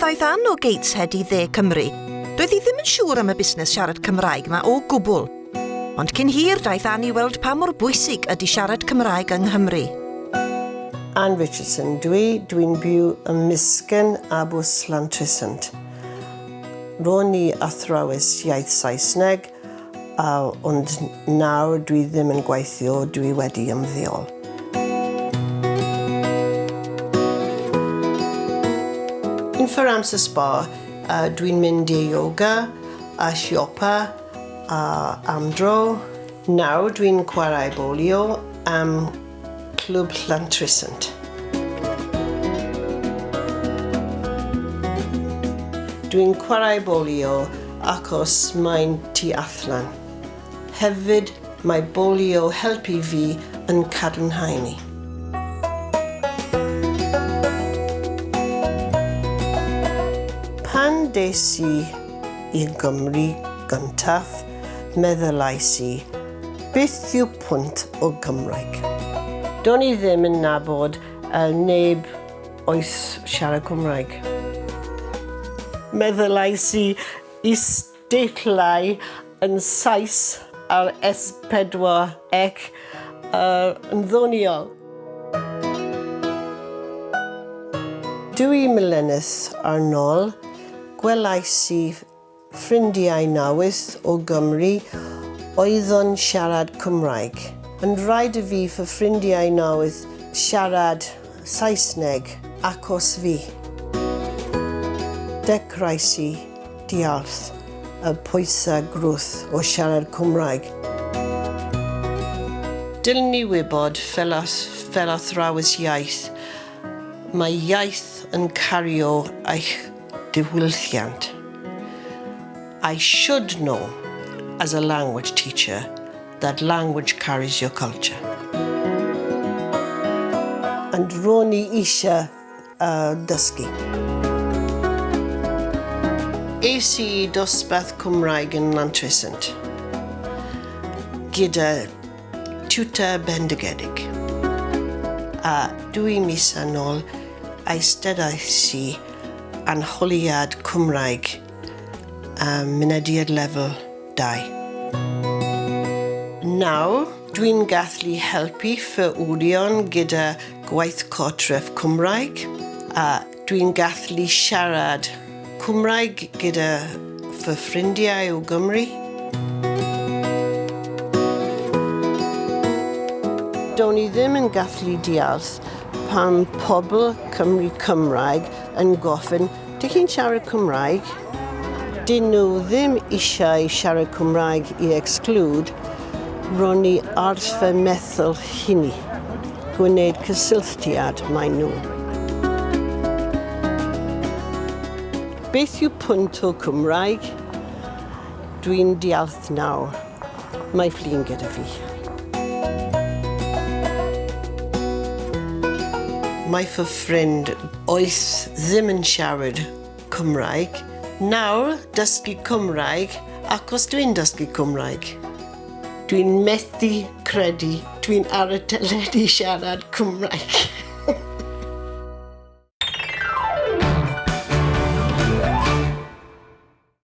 ddaeth an o Gateshead I dde Cymru, doedd hi ddim yn siŵr am y busnes siarad Cymraeg yma o gwbl. Ond cyn hir daeth an I weld pa mor bwysig ydy siarad Cymraeg yng Nghymru. Richardson, dwi'n byw yn Miskin a bws Llantrisant. Ro'n I athrawes iaith Saesneg, ond nawr dwi ddim yn gweithio, dwi wedi ymddeol. Yn ffyr amser spa, dwi'n mynd I yoga, a siopa, a amdro. Nawr dwi'n chwarae bolio am clwb Llantrisant. Dwi'n chwarae bolio achos mae'n tu allan. Hefyd, mae bolio helpu fi yn cadarnhau ni. Pan des I Gymru gyntaf, meddylais I, beth yw pwynt o Gymraeg? Do'n I ddim yn nabod neb oes siarad Cymraeg. Meddylais I isdeitlau yn Sais ar S4C yn ddoniol. Dwy mlynedd ar nôl, gwelais I ffrindiau newydd o Gymru oedd yn siarad Cymraeg. Yn rhaid I fi fy ffrindiau newydd siarad Saesneg achos fi. Dechreuais I deall y pwysau grwth o siarad Cymraeg. Dylen ni wybod fel athrawes iaith, mae iaith yn cario eich diwylliant. I should know, as a language teacher, that language carries your culture. And ro'n I eisiau dysgu. Es I dosbarth Cymraeg yn Llantrisant gyda tutor bendigedig. A 2 mis yn ôl, eistedais I anholiad Cymraeg mynediad lefel 2. Nawr, dwi'n gallu helpu ffyrion gyda gwaith cortref Cymraeg, a dwi'n gallu siarad Cymraeg gyda fy ffrindiau o Gymru. Do'n I ddim yn gallu deall pan pobl Cymraeg yn gofyn, dych chi'n siarad Cymraeg? Dyn nhw ddim eisiau siarad Cymraeg I exclude, ro'n I arfer meddwl hynny, gwneud cysylltiad mae nhw. Beth yw pwynt o Cymraeg? Dwi'n deall nawr. Mae fflin gyda fi. Mae fy ffrind oes ddim yn siarad Cymraeg. Nawr, dysgu Cymraeg achos dwi'n dysgu Cymraeg. Dwi'n methu credu dwi'n ar y teledu siarad Cymraeg.